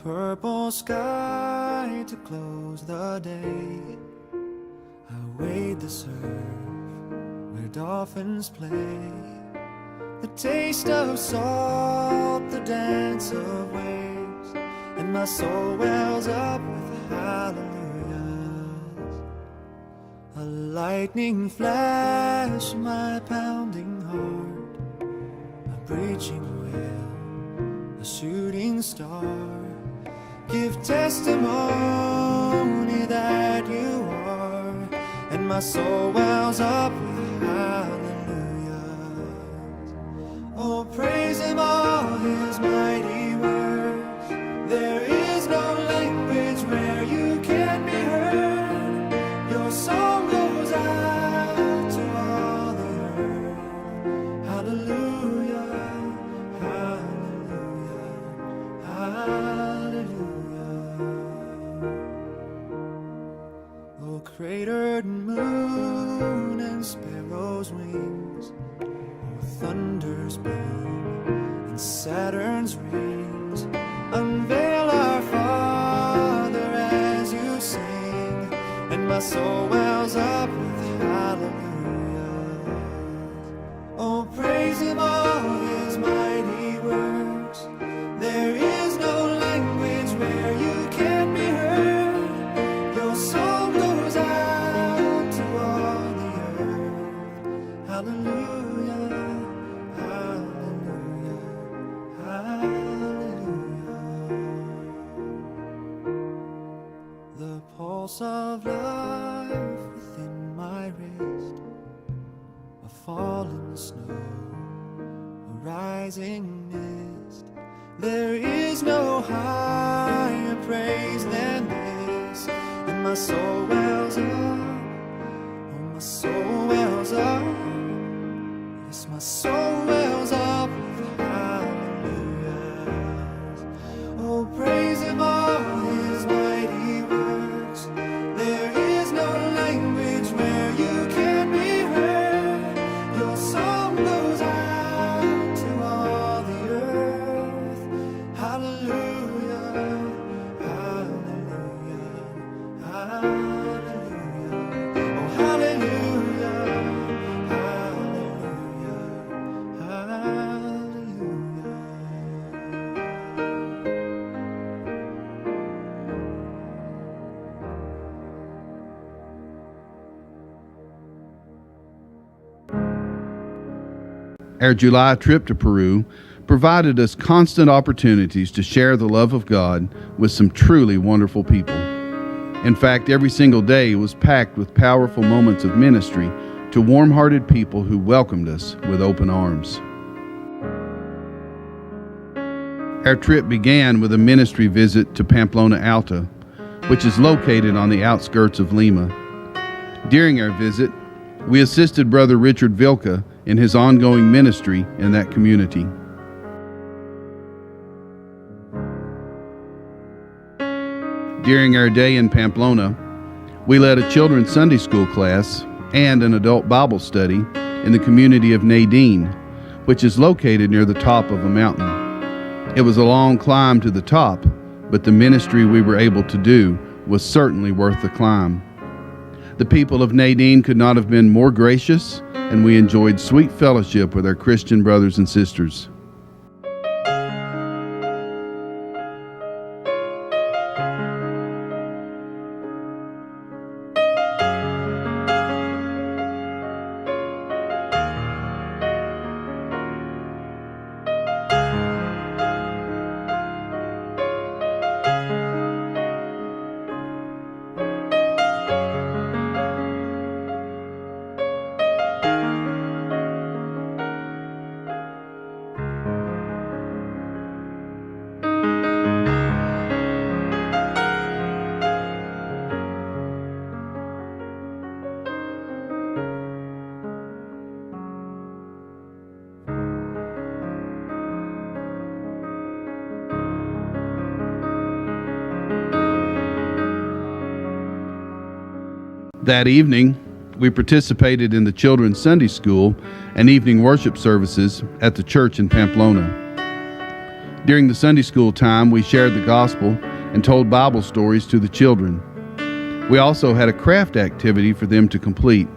purple sky to close the day. I wade the surf where dolphins play. The taste of salt, the dance of waves, and my soul wells up with hallelujahs. A lightning flash, my pounding heart, a breaching whale, a shooting star. Give testimony that you are, and my soul wells up with hallelujahs. Oh, praise him, all his mighty works. There is no language where you can't be heard. Your song goes out to all the earth. Hallelujah, hallelujah, hallelujah. Oh, cratered moon and sparrow's wings, oh, thunder's boom and Saturn's rings, unveil our Father as you sing, and my soul wells up with hallelujah. Oh, praise him, all his mighty works. There is no language where you can't be heard. Your song goes out to all the earth. Hallelujah, hallelujah, hallelujah. The pulse of life within my wrist, a fallen snow, a rising mist. There is no higher praise than this, and my soul wells up, oh, my soul wells up, yes, my soul wells up with hallelujahs. Oh, praise him, all his mighty works. There is no language where you can't be heard. Your song goes out to all the earth. Hallelujah, hallelujah, hallelujah. Oh, hallelujah, hallelujah, hallelujah. Our July trip to Peru provided us constant opportunities to share the love of God with some truly wonderful people. In fact, every single day was packed with powerful moments of ministry to warm-hearted people who welcomed us with open arms. Our trip began with a ministry visit to Pamplona Alta, which is located on the outskirts of Lima. During our visit, we assisted Brother Richard Vilka in his ongoing ministry in that community. During our day in Pamplona, we led a children's Sunday school class and an adult Bible study in the community of Nadine, which is located near the top of a mountain. It was a long climb to the top, but the ministry we were able to do was certainly worth the climb. The people of Nadine could not have been more gracious, and we enjoyed sweet fellowship with our Christian brothers and sisters. That evening, we participated in the children's Sunday school and evening worship services at the church in Pamplona. During the Sunday school time, we shared the gospel and told Bible stories to the children. We also had a craft activity for them to complete.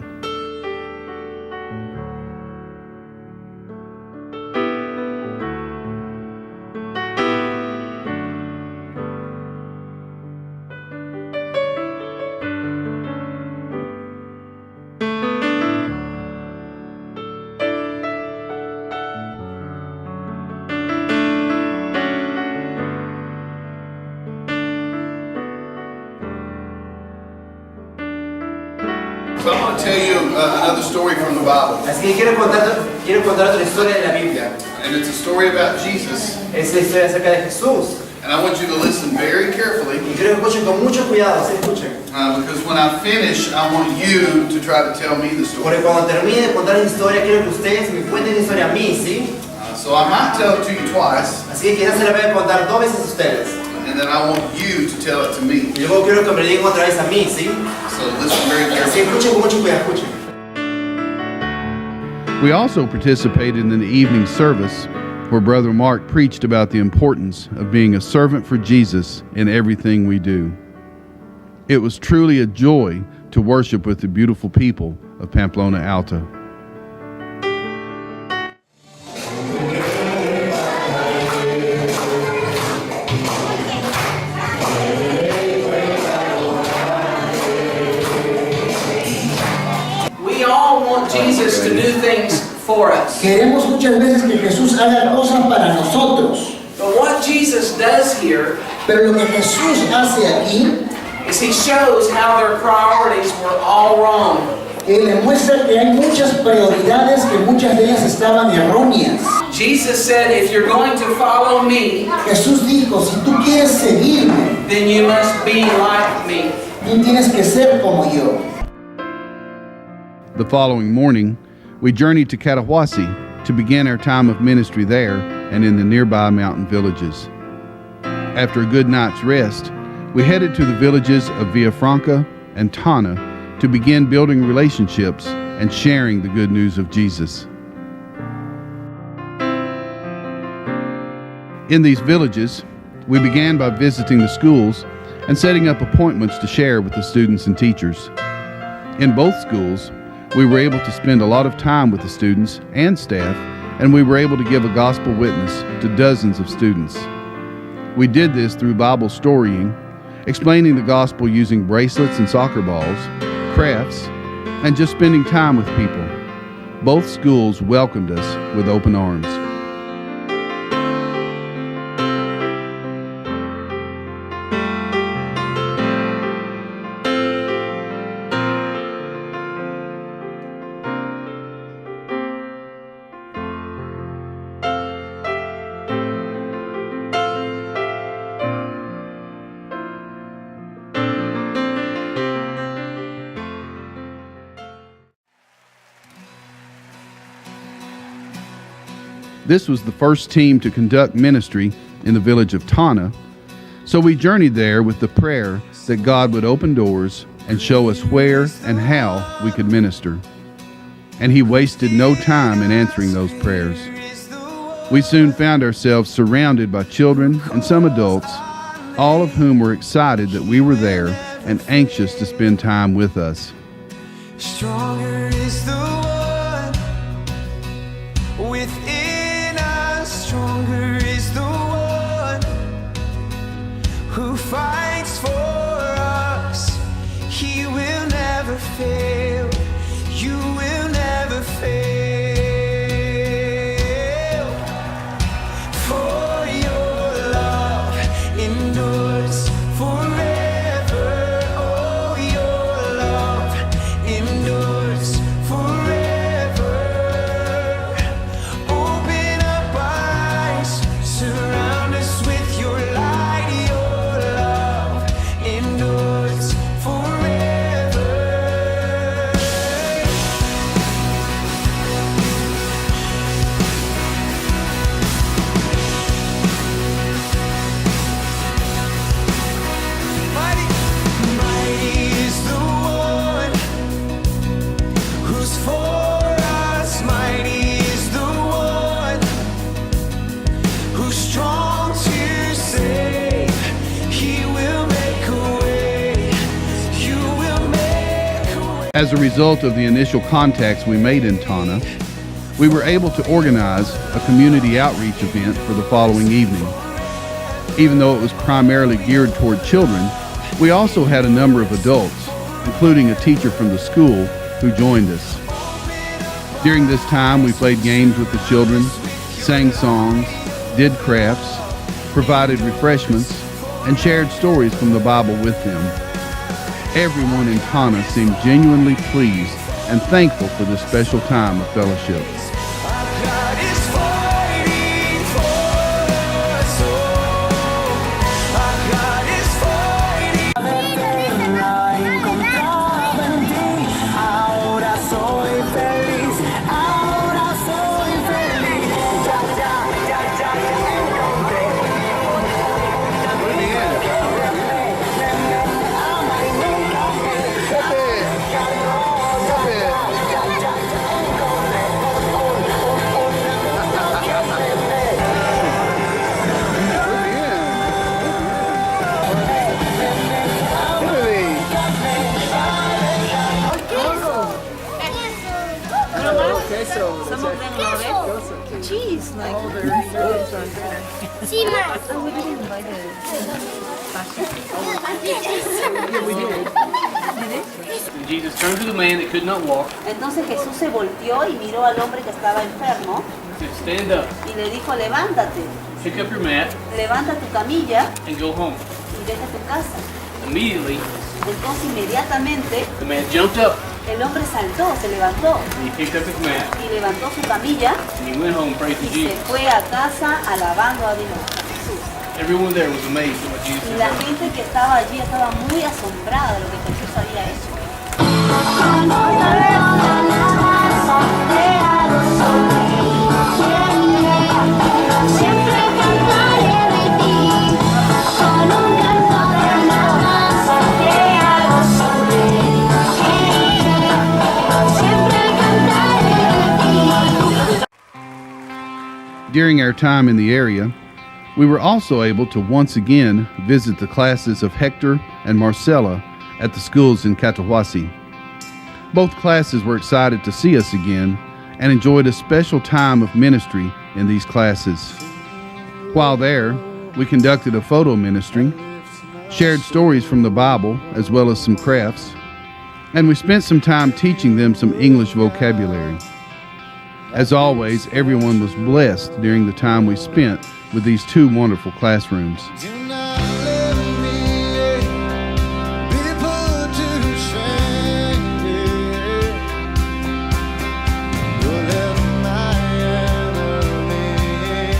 So I'm going to tell you another story from the Bible. Así que quiero contar otra historia de la Biblia. And it's a story about Jesus. Es la historia acerca de Jesús. And I want you to listen very carefully. Y quiero que escuchen con mucho cuidado, ¿sí? Escuchen. Because when I finish, I want you to try to tell me the story. Porque cuando termine de contar la historia, quiero que ustedes me cuenten la historia a mí, ¿sí? So I might tell it to you twice. Así que quizás se la voy a contar 2 veces a ustedes. And then I want you to tell it to me. Y luego quiero que me lo digan otra vez a mí, ¿sí? So listen very Así que carefully. escuchen con mucho cuidado, escuchen. We also participated in the evening service where Brother Mark preached about the importance of being a servant for Jesus in everything we do. It was truly a joy to worship with the beautiful people of Pamplona Alta. We all want Jesus to do things for us. Queremos muchas veces que Jesús haga cosas para nosotros, But what Jesus does here pero lo que Jesús hace aquí, is he shows how their priorities were all wrong. Él le muestra que hay muchas prioridades que muchas de ellas estaban erróneas. Jesus said, if you're going to follow me, Jesús dijo, si tú quieres seguirme, then you must be like me. tú tienes que ser como yo. The following morning, we journeyed to Catahuasi to begin our time of ministry there and in the nearby mountain villages. After a good night's rest, we headed to the villages of Villafranca and Tana to begin building relationships and sharing the good news of Jesus. In these villages, we began by visiting the schools and setting up appointments to share with the students and teachers. In both schools, we were able to spend a lot of time with the students and staff, and we were able to give a gospel witness to dozens of students. We did this through Bible storying, explaining the gospel using bracelets and soccer balls, crafts, and just spending time with people. Both schools welcomed us with open arms. This was the first team to conduct ministry in the village of Tana, so we journeyed there with the prayer that God would open doors and show us where and how we could minister. And He wasted no time in answering those prayers. We soon found ourselves surrounded by children and some adults, all of whom were excited that we were there and anxious to spend time with us. Stronger is the one within us. Stronger is the one who fights for us. He will never fail. You will never fail. For your love endures forever. Oh, your love endures forever. Oh, As a result of the initial contacts we made in Tana, we were able to organize a community outreach event for the following evening. Even though it was primarily geared toward children, we also had a number of adults, including a teacher from the school, who joined us. During this time, we played games with the children, sang songs, did crafts, provided refreshments, and shared stories from the Bible with them. Everyone in Tana seemed genuinely pleased and thankful for this special time of fellowship. God is fighting for us all. Our God is fighting. La encontraba en ti, ahora soy feliz, ahora soy feliz. Ya encontré. Some of them love it. Cheese, like. Sí, más. Oh, we didn't buy the Jesus turned to the man that could not walk. Entonces Jesús se volteó y miró al hombre que estaba enfermo Said, stand up, y le dijo, levántate, pick up your mat, levanta tu camilla and go home. y vete a tu casa. Immediately, Entonces inmediatamente the man jumped up el hombre saltó, se levantó and he picked up his mat y levantó su camilla and he went home praising y se Jesus. fue a casa alabando a Dios, a Jesús. Everyone there was amazed at what Jesus Y had la done. gente que estaba allí estaba muy asombrada de lo que Jesús había hecho. Siempre cantaré de ti, con un canto de alabanza te hago sonreír. Siempre cantaré de ti. During our time in the area, we were also able to once again visit the classes of Hector and Marcella at the schools in Catahuasi. Both classes were excited to see us again and enjoyed a special time of ministry in these classes. While there, we conducted a photo ministry, shared stories from the Bible as well as some crafts, and we spent some time teaching them some English vocabulary. As always, everyone was blessed during the time we spent with these two wonderful classrooms. Do not let me be put to shame. Don't let my enemies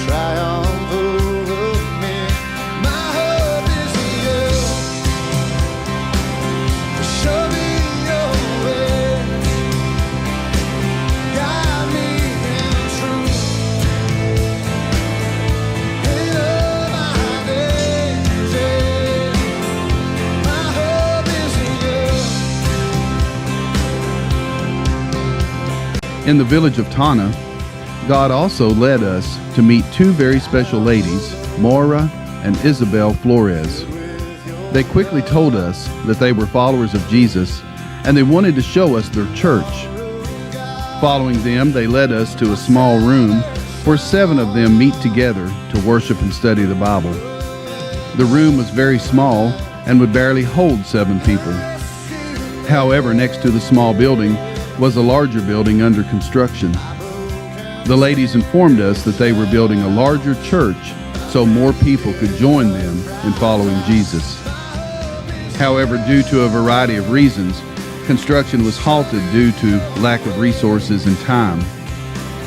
triumph over me. My hope is in you. Show me your way. Guide me in truth. In all my days, my hope is in you. In the village of Tana, God also led us to meet two very special ladies, Maura and Isabel Flores. They quickly told us that they were followers of Jesus and they wanted to show us their church. Following them, they led us to a small room where 7 of them meet together to worship and study the Bible. The room was very small and would barely hold 7 people. However, next to the small building was a larger building under construction. The ladies informed us that they were building a larger church so more people could join them in following Jesus. However, due to a variety of reasons, construction was halted due to lack of resources and time.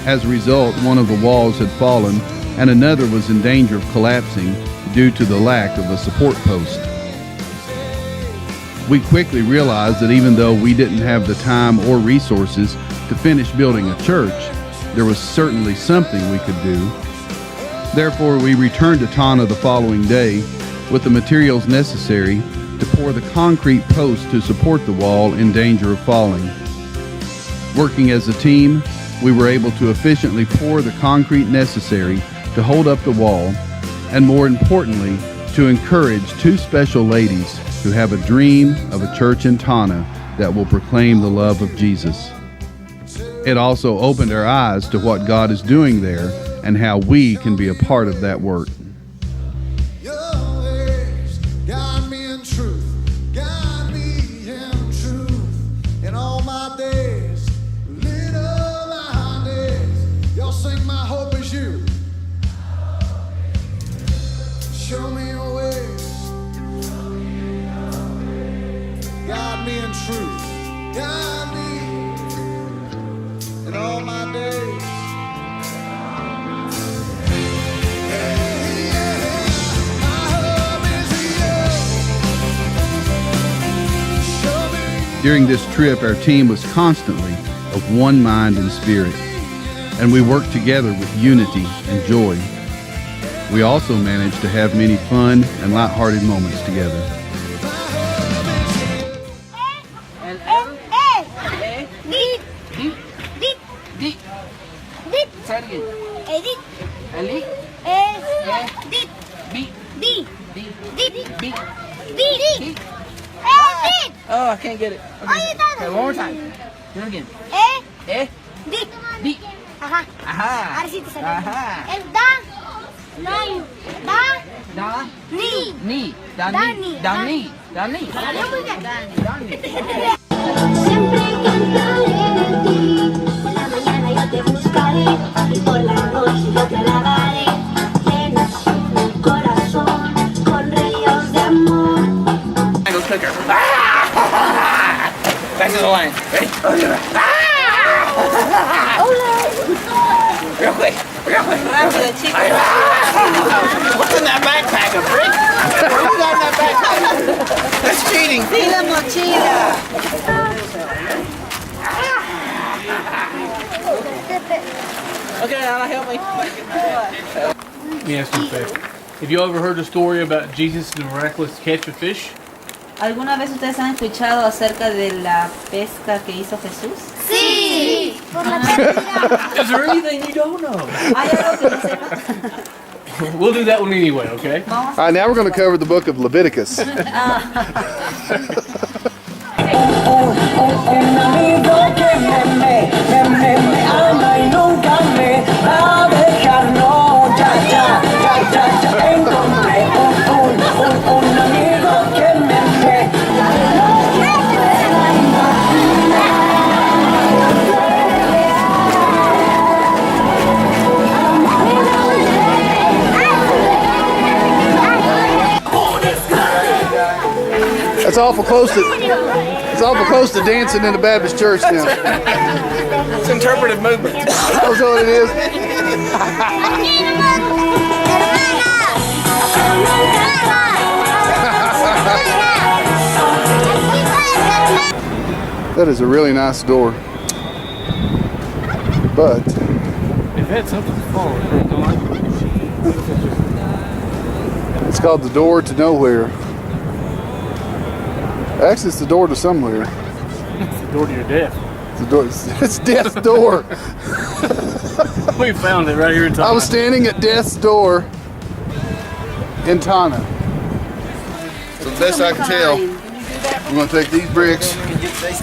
As a result, one of the walls had fallen and another was in danger of collapsing due to the lack of a support post. We quickly realized that even though we didn't have the time or resources to finish building a church, there was certainly something we could do. Therefore, we returned to Tana the following day with the materials necessary to pour the concrete post to support the wall in danger of falling. Working as a team, we were able to efficiently pour the concrete necessary to hold up the wall, and more importantly, to encourage 2 special ladies who have a dream of a church in Tana that will proclaim the love of Jesus. It also opened our eyes to what God is doing there and how we can be a part of that work. Your ways guide me in truth, guide me in truth. In all my days, little my days, you'll sing my hope is you. Show me your ways, guide me in truth, guide me in all my days. During this trip, our team was constantly of one mind and spirit, and we worked together with unity and joy. We also managed to have many fun and lighthearted moments together. Oh, I can't get it. Okay, one more time. Do it again. Ajá. Ajá. Ahora sí te salió. Ajá. El da, ni. Ni. Dani. Dani. Salió muy bien. Siempre cantaré de ti. Por la mañana yo te buscaré y por la noche yo te alabaré. Llenas mi corazón con ríos de amor. Go clicker. Back to the line. Ready? Real quick. What's in that backpack, a brick? What you got in that backpack? That's cheating. Sí, la mochila. Okay, now help me. Let me ask you a favor. Have you ever heard the story about Jesus' miraculous catch of fish? ¿Alguna vez ustedes han escuchado acerca de la pesca que hizo Jesús? Sí. Por la pérdida. Is there anything you don't know? ¿Hay algo que no sepa? We'll do that one anyway, okay? All right, now we're going to cover the book of Leviticus. Un amigo que me ama y nunca me va a dejar, no, ya, encontré un amigo que me It's awful close to dancing in the Baptist church now. It's interpretive movement. That's what it is. That is a really nice door. But If that's something to follow, don't like it. it's called the door to nowhere. Actually, it's the door to somewhere. It's the door to your death. The door. It's death's door. We found it right here in Tana. I was standing at death's door in Tana. So the best I can tell, we're going to take these bricks,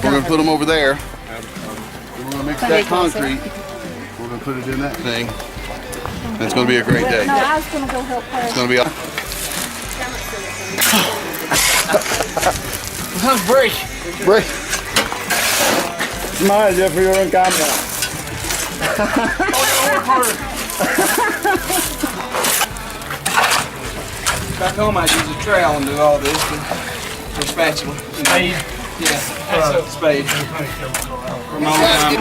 we're going to put them over there, and we're going to mix that concrete, we're going to put it in that thing, and it's going to be a great day. No, I was going to go help her. It's going to be Let's break. break. Smile, Jeffrey, you're on camera. Back home, I use a trowel and do all this with a spatula. Spade. Yeah, spade. For my own time.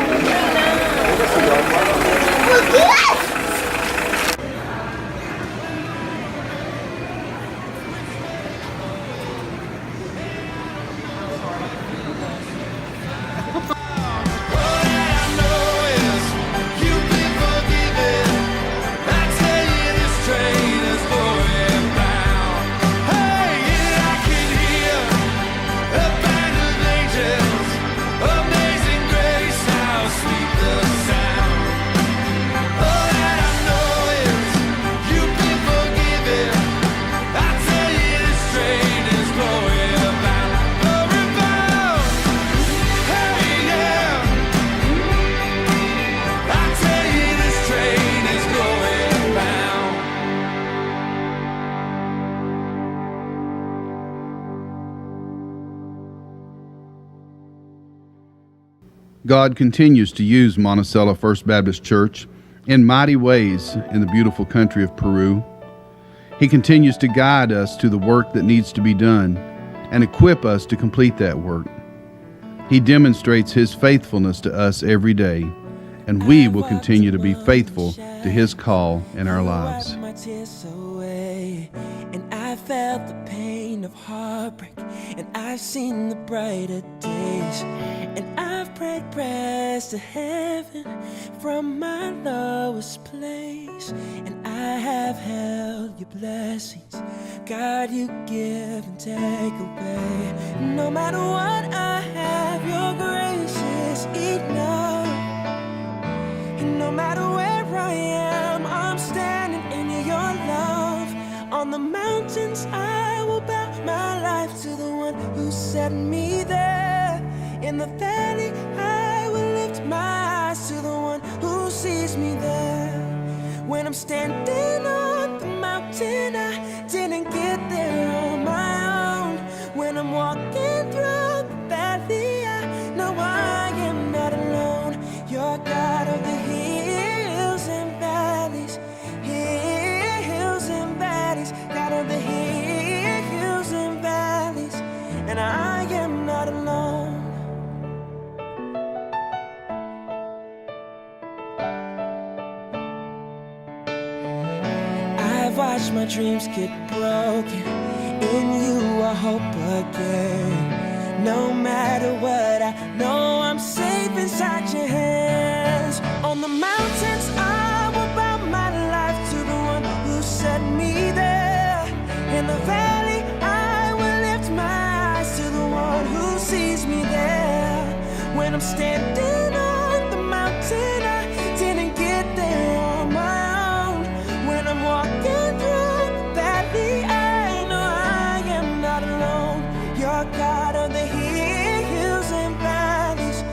Amazing grace, how sweet the sound. God continues to use Monticello First Baptist Church in mighty ways in the beautiful country of Peru. He continues to guide us to the work that needs to be done and equip us to complete that work. He demonstrates His faithfulness to us every day, and we will continue to be faithful to His call in our lives. And I felt the pain of heartbreak, and I've seen the brighter days, and I've prayed prayers to heaven from my lowest place, and I have held your blessings. God, you give and take away. No matter what I have, your grace is enough. And no matter where I am, I'm standing in your love. On the mountains I will bow my life to the one who set me there. In the valley I will lift my eyes to the one who sees me there. When I'm standing on the mountain, I didn't get there on my own. When I'm walking through the valley, I know I am not alone. You're God of the hills and valleys, hills and valleys, God of the hills and valleys, and I am not alone. I've watched my dreams get broken. In you I hope again. No matter what, I know I'm safe inside your hands. On the mountains I will bow my life to the one who set me there. In the valley I will lift my eyes to the one who sees me there. When I'm standing on the mountain, I didn't get there on my own. When I'm walking through the valley, I know I am not alone. You're God of the hills and valleys,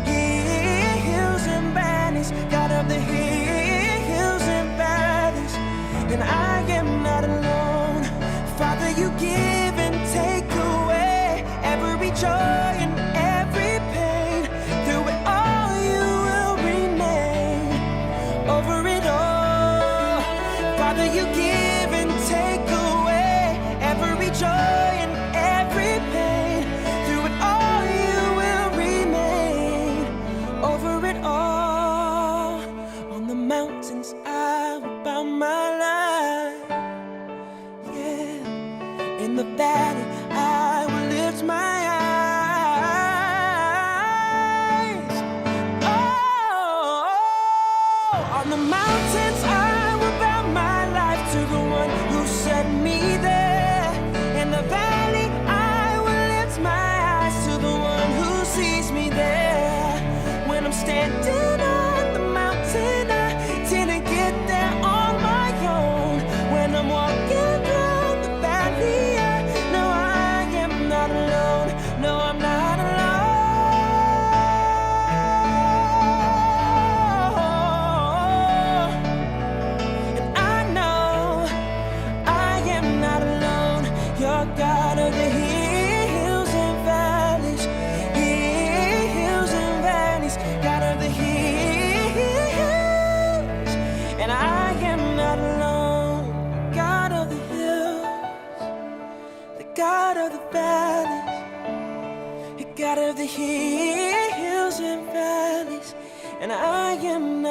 hills and valleys, God of the hills and valleys, and I am not alone. Father, you give and take away every joy and every pain. Through it all you will remain, over it all. Father, you give and take away every joy and every pain. Through it all you will remain, over it all. On the mountains I will bow my life, yeah. In the valley I will lift my eyes. Oh, on the mountains I will bow my life to the one who set me there. In the valley I will lift my eyes to the one who sees me there. When I'm standing on the mountain, I didn't get there on my own. When I'm walking through the valley, I know I am not alone. No, I'm not alone. And I know I am not alone. You're God of the hills and valleys, hills and valleys, God of the hills, and I am not alone. God of the hills, the God of the valleys, the God of the hills and valleys, and I am